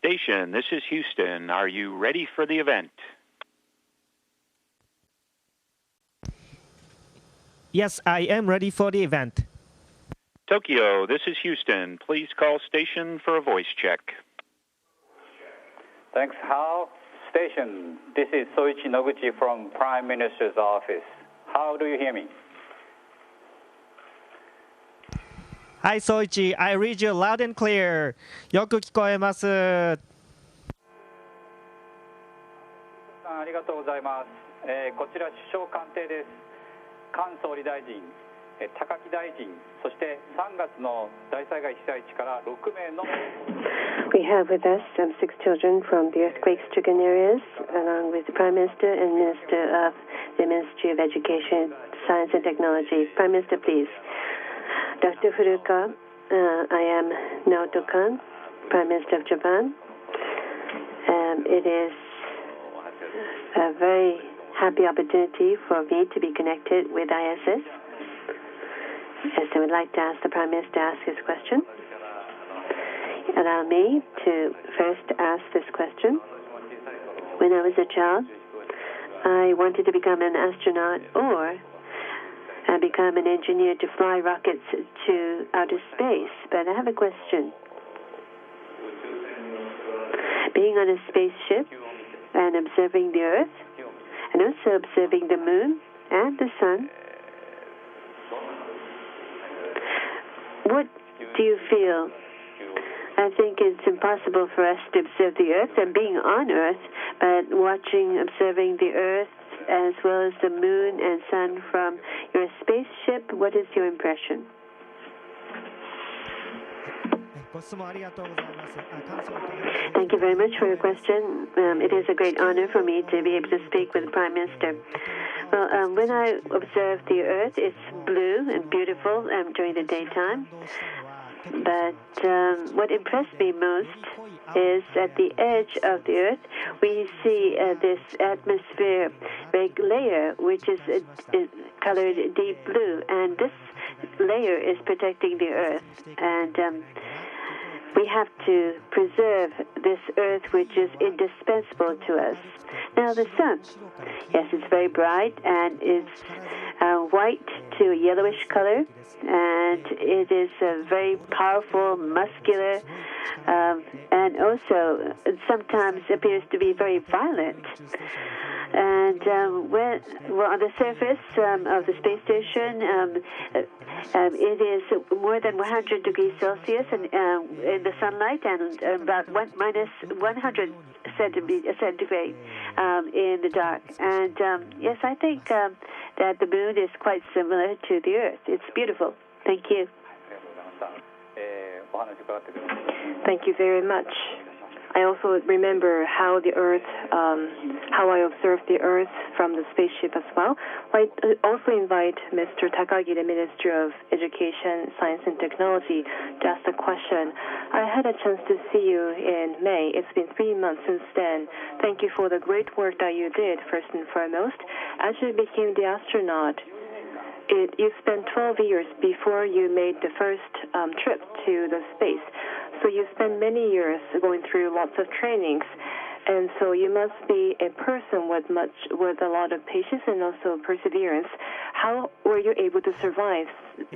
Station, this is Houston. Are you ready for the event? Yes, I am ready for the event. Tokyo, this is Houston. Please call station for a voice check. Thanks, Hal. Station, this is Soichi Noguchi from Prime Minister's office. How do you hear me? Hi, Soichi. I read you loud and clear. よく聞こえます。ありがとうございます。こちら首相官邸です。菅総理大臣、高木大臣、そして3月の大災害被災地から6名の We have with us 6 children from the earthquake-stricken areas, along with the Prime Minister and Minister of the Ministry of Education, Science and Technology. Prime Minister, please. Dr. Furukawa, I am Naoto, Prime Minister of Japan. It is a very happy opportunity for me to be connected with ISS. Yes, I would like to ask the Prime Minister to ask his question. Allow me to first ask this question. When I was a child, I wanted to become an astronaut or become an engineer to fly rockets to outer space. But I have a question. Being on a spaceship and observing the Earth, and also observing the Moon and the Sun, what do you feel? I think it's impossible for us to observe the Earth and being on Earth, but observing the Earth as well as the Moon and Sun from your spaceship, what is your impression? Thank you very much for your question. It is a great honor for me to be able to speak with the Prime Minister. Well, when I observe the Earth, it's blue and beautiful during the daytime. But what impressed me most is at the edge of the Earth, we see this atmospheric layer, which is colored deep blue. And this layer is protecting the Earth. And we have to preserve this Earth, which is indispensable to us. Now, the sun, yes, it's very bright, and it's white to a yellowish color, and it is very powerful, muscular, and also sometimes appears to be very violent. And when we're on the surface of the space station, it is more than 100 degrees Celsius in the sunlight, and about minus 100 centigrade in the dark. And yes, I think that the moon is quite similar to the Earth. It's beautiful. Thank you. Thank you very much. I also remember how the Earth, how I observed the Earth from the spaceship as well. I also invite Mr. Takagi, the Minister of Education, Science and Technology, to ask a question. I had a chance to see you in May. It's been 3 months since then. Thank you for the great work that you did, first and foremost. As you became the astronaut, you spent 12 years before you made the first trip to the space. So you spent many years going through lots of trainings. And so you must be a person with a lot of patience and also perseverance. How were you able to survive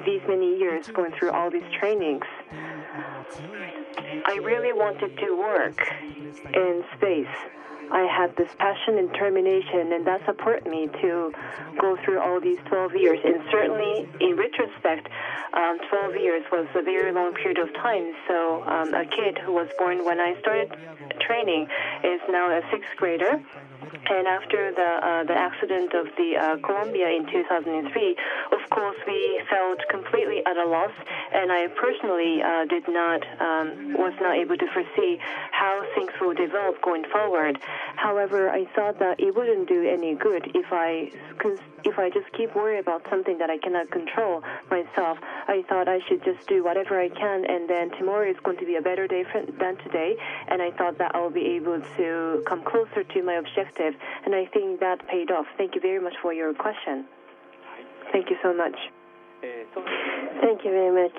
these many years going through all these trainings? I really wanted to work in space. I had this passion and determination, and that supported me to go through all these 12 years. And certainly, in retrospect, 12 years was a very long period of time. So a kid who was born when I started training is now a 6th grader. And after the accident of the Columbia in 2003, of course, we felt completely at a loss. And I personally was not able to foresee how things will develop going forward. However, I thought that it wouldn't do any good if I just keep worrying about something that I cannot control myself. I thought I should just do whatever I can, and then tomorrow is going to be a better day than today. And I thought that I'll be able to come closer to my objective. And I think that paid off. Thank you very much for your question. Thank you so much. Thank you very much.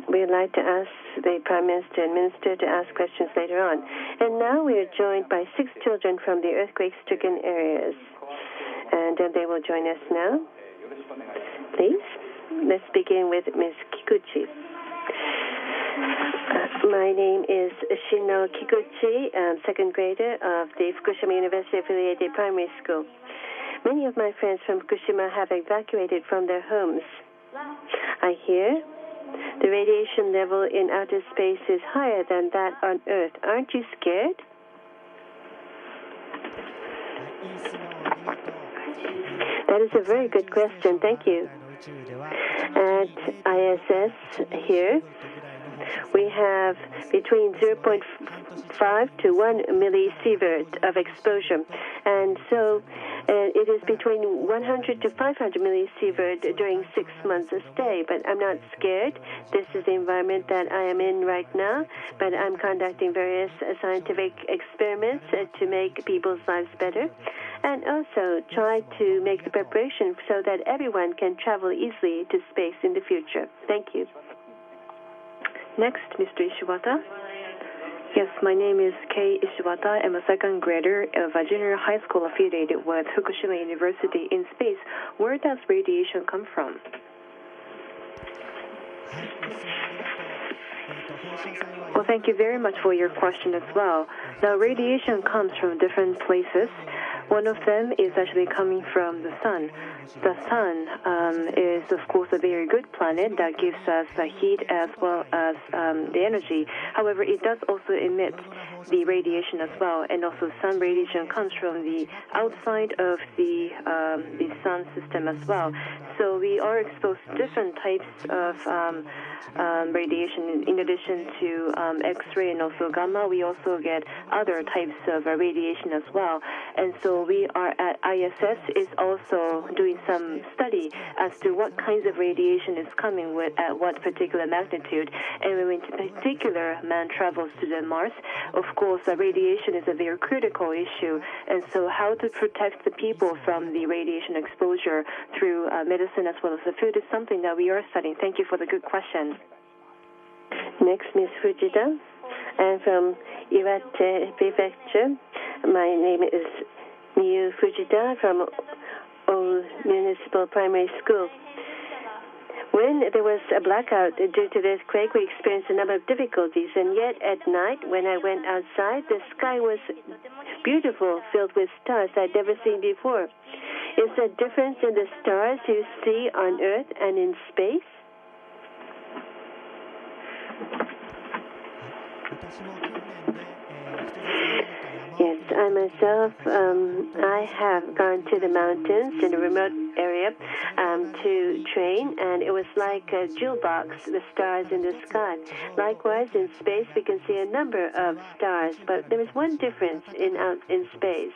We'd like to ask the Prime Minister and Minister to ask questions later on. And now we are joined by 6 children from the earthquake-stricken areas. And they will join us now. Please, let's begin with Ms. Kikuchi. My name is Shino Kikuchi, second grader of the Fukushima University Affiliated Primary School. Many of my friends from Fukushima have evacuated from their homes. I hear the radiation level in outer space is higher than that on Earth. Aren't you scared? That is a very good question. Thank you. At ISS here, we have between 0.5 to 1 millisievert of exposure. And so it is between 100 to 500 millisievert during 6 months of stay. But I'm not scared. This is the environment that I am in right now. But I'm conducting various scientific experiments to make people's lives better. And also try to make the preparation so that everyone can travel easily to space in the future. Thank you. Next, Mr. Ishiwata. Yes, my name is Kei Ishiwata. I'm a second grader of a junior high school affiliated with Fukushima University in space. Where does radiation come from? Well, thank you very much for your question as well. Now, radiation comes from different places. One of them is actually coming from the sun. The sun is, of course, a very good planet that gives us the heat as well as the energy. However, it does also emit the radiation as well, and also some radiation comes from the outside of the sun system as well. So we are exposed to different types of radiation. In addition to X-ray and also gamma, we also get other types of radiation as well. And so we are at ISS is also doing some study as to what kinds of radiation is coming with at what particular magnitude. And when in particular man travels to the Mars, of course, radiation is a very critical issue. And so how to protect the people from the radiation exposure through medicine as well as the food is something that we are studying. Thank you for the good question. Next, Ms. Fujita. I'm from Iwate Prefecture. My name is Miyu Fujita from Old Municipal Primary School. When there was a blackout due to the earthquake, we experienced a number of difficulties, and yet at night, when I went outside, the sky was beautiful, filled with stars I'd never seen before. Is there a difference in the stars you see on Earth and in space? Yes, I myself, I have gone to the mountains in a remote area to train, and it was like a jewel box, the stars in the sky. Likewise, in space, we can see a number of stars, but there is one difference in space.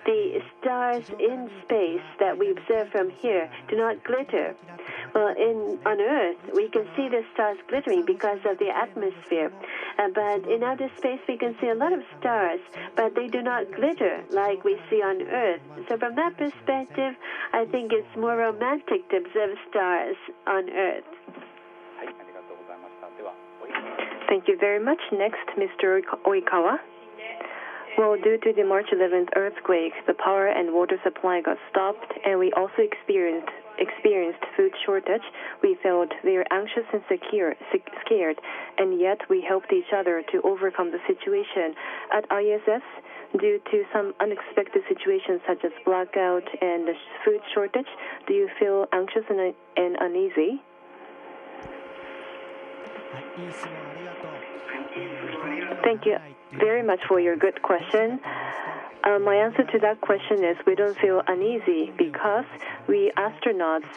The stars in space that we observe from here do not glitter. Well, on Earth, we can see the stars glittering because of the atmosphere. But in outer space, we can see a lot of stars, but they do not glitter like we see on Earth. So from that perspective, I think it's more romantic to observe stars on Earth. Thank you very much. Next, Mr. Oikawa. Well, due to the March 11th earthquake, the power and water supply got stopped, and we also experienced food shortage. We felt very anxious and scared, and yet we helped each other to overcome the situation. At ISS, due to some unexpected situations such as blackout and the food shortage, do you feel anxious and uneasy? Thank you very much for your good question. My answer to that question is we don't feel uneasy because we astronauts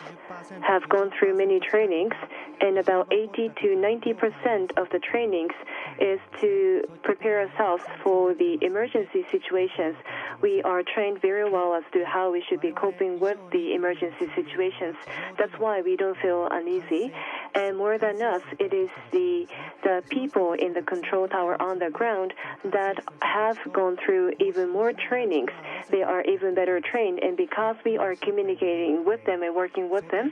have gone through many trainings, and about 80 to 90% of the trainings is to prepare ourselves for the emergency situations. We are trained very well as to how we should be coping with the emergency situations. That's why we don't feel uneasy. And more than us, it is the people in the control tower on the ground that have gone through even more trainings. They are even better trained, and because we are communicating with them and working with them,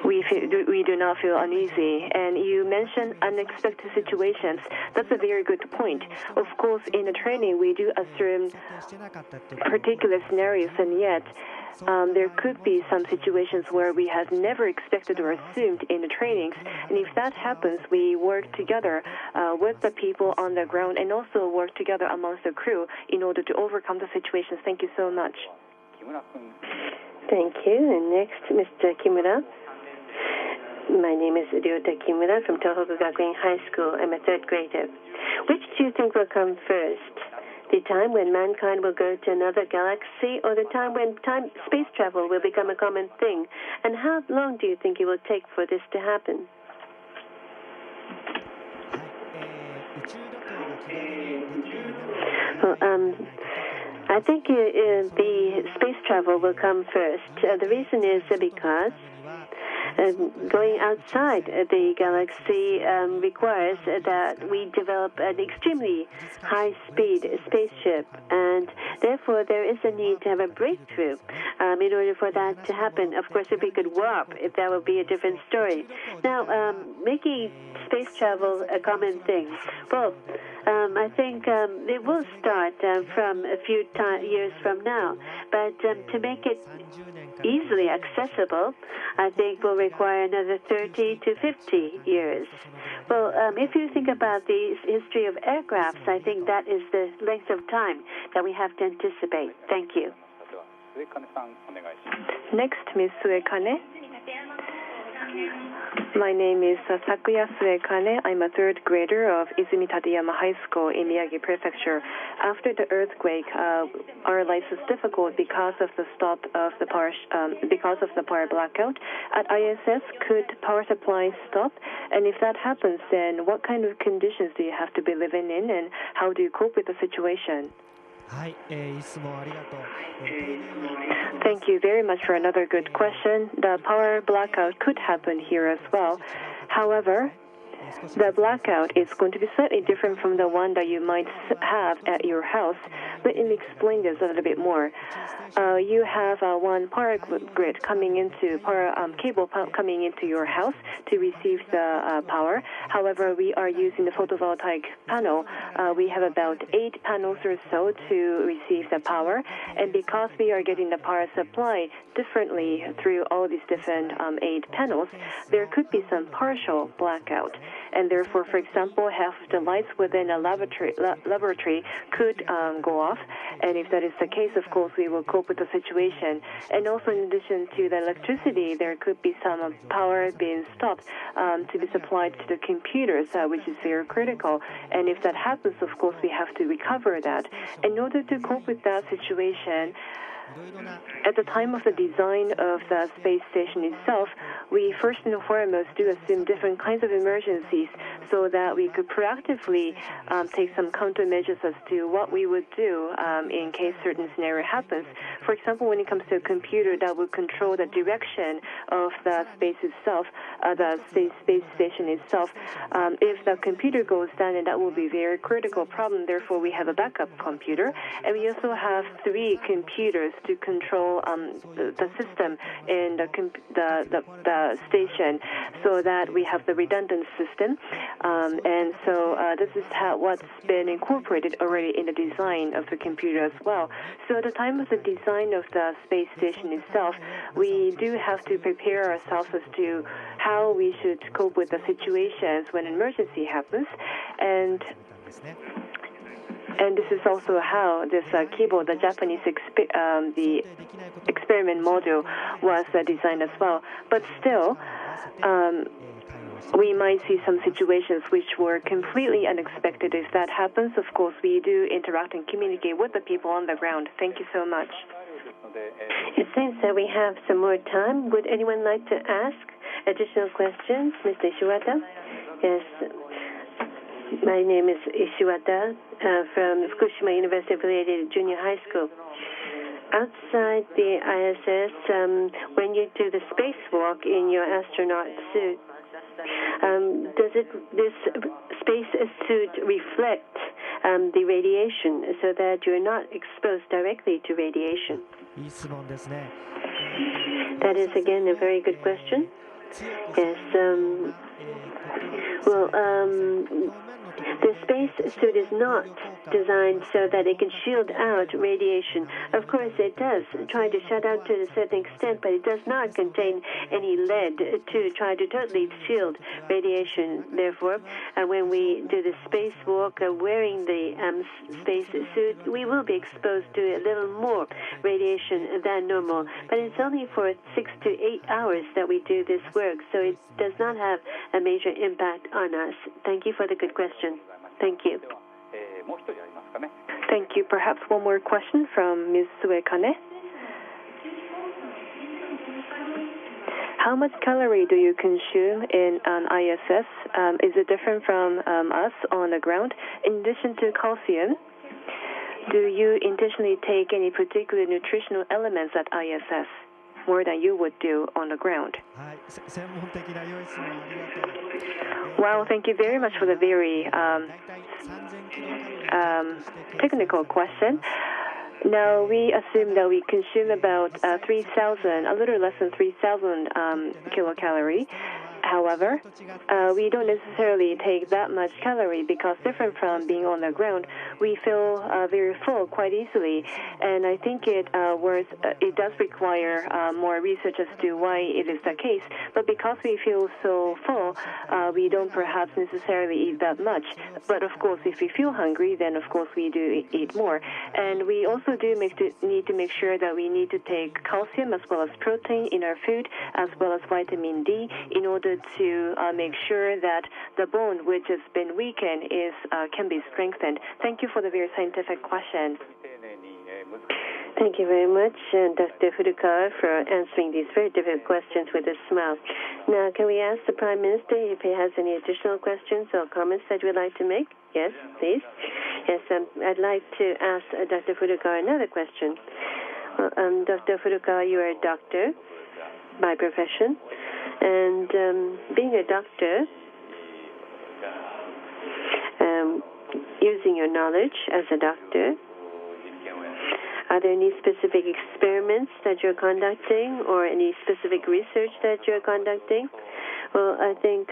we do not feel uneasy. And you mentioned unexpected situations. That's a very good point. Of course, in the training, we do assume particular scenarios, and yet there could be some situations where we have never expected or assumed in the trainings. And if that happens, we work together with the people on the ground and also work together amongst the crew in order to overcome the situations. Thank you so much. Thank you. And next, Mr. Kimura. My name is Ryota Kimura from Tohoku Gakuen High School. I'm a third grader. Which do you think will come first? The time when mankind will go to another galaxy, or the time when space travel will become a common thing? And how long do you think it will take for this to happen? Well, I think the space travel will come first. The reason is because going outside the galaxy requires that we develop an extremely high-speed spaceship, and therefore there is a need to have a breakthrough in order for that to happen. Of course, if we could warp, that would be a different story. Now, making space travel a common thing, well, I think it will start from a few years from now, but to make it easily accessible, I think will require another 30 to 50 years. Well, if you think about the history of aircrafts, I think that is the length of time that we have to anticipate. Thank you. Next, Ms. Suekane. My name is Sakuya Suekane. I'm a third grader of Izumi Tateyama High School in Miyagi Prefecture. After the earthquake, our life is difficult because of the power blackout. At ISS, could power supply stop? And if that happens, then what kind of conditions do you have to be living in, and how do you cope with the situation? Thank you very much for another good question. The power blackout could happen here as well. However, the blackout is going to be slightly different from the one that you might have at your house. Let me explain this a little bit more. You have one power grid coming into cable coming into your house to receive the power. However, we are using the photovoltaic panel. We have about 8 panels or so to receive the power, and because we are getting the power supply differently through all these different 8 panels, there could be some partial blackout. And therefore, for example, half of the lights within a laboratory could go off. And if that is the case, of course, we will cope with the situation. And also, in addition to the electricity, there could be some power being stopped to be supplied to the computers, which is very critical. And if that happens, of course, we have to recover that. In order to cope with that situation, at the time of the design of the space station itself, we first and foremost do assume different kinds of emergencies so that we could proactively take some countermeasures as to what we would do in case certain scenario happens. For example, when it comes to a computer that would control the direction of the space itself, the space station itself, if the computer goes down, and that will be a very critical problem. Therefore, we have a backup computer, and we also have 3 computers to control the system in the station, so that we have the redundant system. And so this is what's been incorporated already in the design of the computer as well. So at the time of the design of the space station itself, we do have to prepare ourselves as to how we should cope with the situations when an emergency happens. And this is also how this keyboard, the Japanese the experiment module, was designed as well. But still, we might see some situations which were completely unexpected. If that happens, of course, we do interact and communicate with the people on the ground. Thank you so much. It seems that we have some more time. Would anyone like to ask additional questions? Mr. Ishiwata? Yes. My name is Ishiwata from Fukushima University Affiliated Junior High School. Outside the ISS, when you do the spacewalk in your astronaut suit, does this space suit reflect the radiation so that you're not exposed directly to radiation? That is again a very good question. Yes. The space suit is not designed so that it can shield out radiation. Of course, it does try to shut out to a certain extent, but it does not contain any lead to try to totally shield radiation. Therefore, when we do the spacewalk wearing the space suit, we will be exposed to a little more radiation than normal. But it's only for 6 to 8 hours that we do this work, so it does not have a major impact on us. Thank you for the good question. Thank you. Thank you. Perhaps one more question from Ms. Suekane. How much calorie do you consume in an ISS? Is it different from us on the ground? In addition to calcium, do you intentionally take any particular nutritional elements at ISS more than you would do on the ground? Well, thank you very much for the very technical question. Now, we assume that we consume about 3,000, a little less than 3,000 kilocalorie. However, we don't necessarily take that much calorie because different from being on the ground, we feel very full quite easily. And I think it does require more research as to why it is the case. But because we feel so full, we don't perhaps necessarily eat that much. But of course, if we feel hungry, then of course we do eat more. And we also do need to make sure that we need to take calcium as well as protein in our food, as well as vitamin D, in order to make sure that the bone which has been weakened can be strengthened. Thank you for the very scientific question. Thank you very much, Dr. Furukawa, for answering these very difficult questions with a smile. Now, can we ask the Prime Minister if he has any additional questions or comments that you would like to make? Yes, please. Yes, I'd like to ask Dr. Furukawa another question. Dr. Furukawa, you are a doctor by profession. And being a doctor, using your knowledge as a doctor, are there any specific experiments that you're conducting or any specific research that you're conducting? Well, I think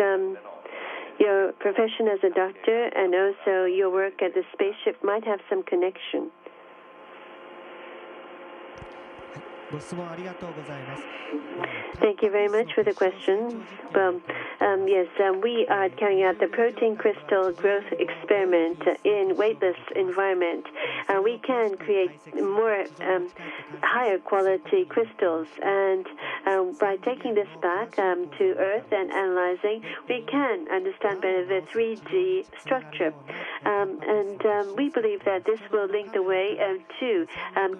your profession as a doctor and also your work at the spaceship might have some connection. Thank you very much for the question. Well, yes, we are carrying out the protein crystal growth experiment in weightless environment. We can create more higher quality crystals, and by taking this back to Earth and analyzing, we can understand better the 3D structure. And we believe that this will link the way to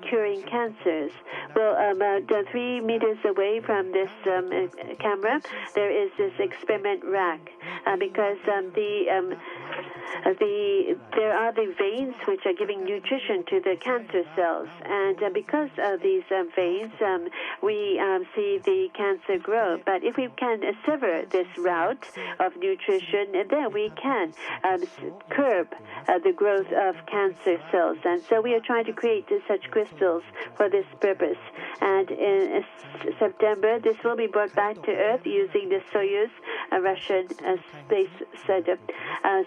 curing cancers. Well, about 3 meters away from this camera, there is this experiment rack because there are the veins which are giving nutrition to the cancer cells, and because of these veins, we see the cancer grow. But if we can sever this route of nutrition, then we can curb the growth of cancer cells. And so we are trying to create such crystals for this purpose. And in September, this will be brought back to Earth using the Soyuz, a Russian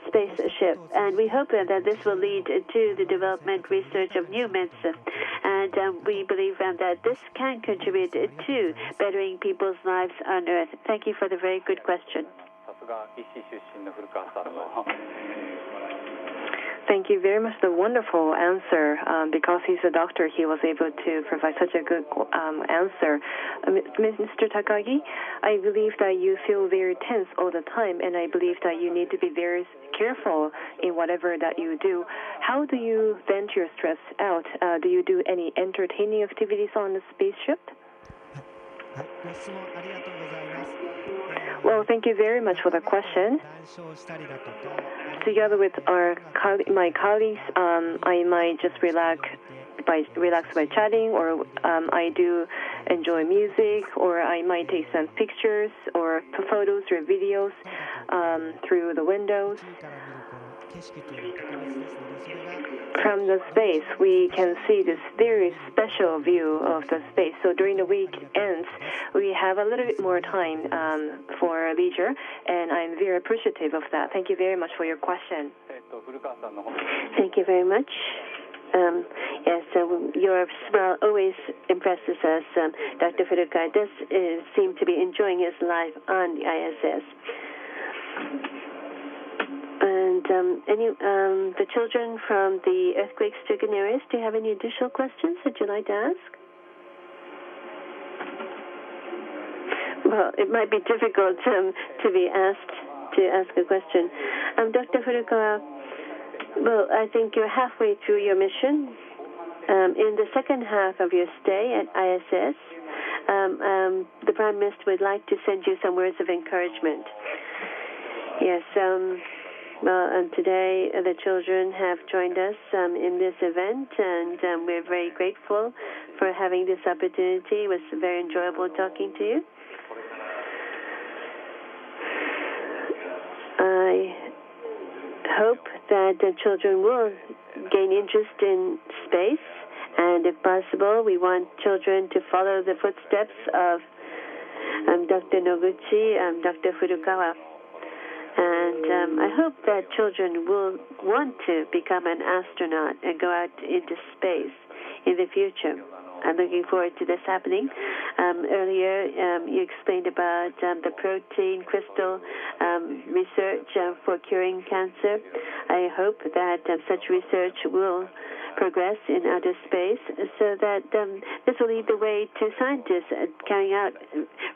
spaceship. And we hope that this will lead to the development research of new medicine. And we believe that this can contribute to bettering people's lives on Earth. Thank you for the very good question. Thank you very much. The wonderful answer. Because he's a doctor, he was able to provide such a good answer. Mr. Takagi, I believe that you feel very tense all the time, and I believe that you need to be very careful in whatever that you do. How do you vent your stress out? Do you do any entertaining activities on the spaceship? Well, thank you very much for the question. Together with my colleagues, I might just relax by chatting, or I do enjoy music, or I might take some pictures or photos or videos through the windows. From the space, we can see this very special view of the space. So during the weekends, we have a little bit more time for leisure, and I'm very appreciative of that. Thank you very much for your question. Thank you very much. Yes, your smile always impresses us. Dr. Furukawa does seem to be enjoying his life on the ISS. And the children from the earthquake-stricken areas, do you have any additional questions that you'd like to ask? Well, it might be difficult to be asked to ask a question. Dr. Furukawa, well, I think you're halfway through your mission. In the second half of your stay at ISS, the Prime Minister would like to send you some words of encouragement. Yes, well, today the children have joined us in this event, and we're very grateful for having this opportunity. It was very enjoyable talking to you. I hope that the children will gain interest in space, and if possible, we want children to follow the footsteps of Dr. Noguchi and Dr. Furukawa. And I hope that children will want to become an astronaut and go out into space in the future. I'm looking forward to this happening. Earlier, you explained about the protein crystal research for curing cancer. I hope that such research will progress in outer space so that this will lead the way to scientists carrying out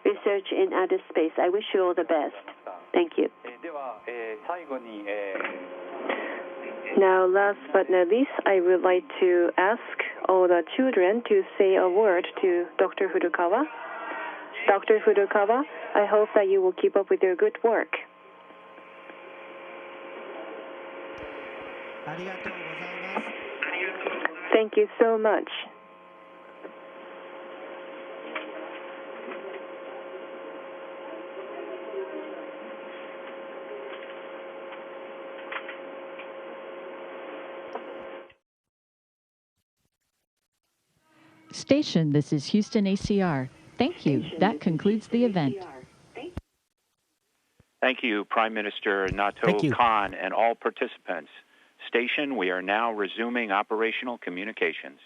research in outer space. I wish you all the best. Thank you. Now, last but not least, I would like to ask all the children to say a word to Dr. Furukawa. Dr. Furukawa, I hope that you will keep up with your good work. Thank you so much. Station, this is Houston ACR. Thank you. That concludes the event. Thank you, Prime Minister Naoto Kan and all participants. Station, we are now resuming operational communications.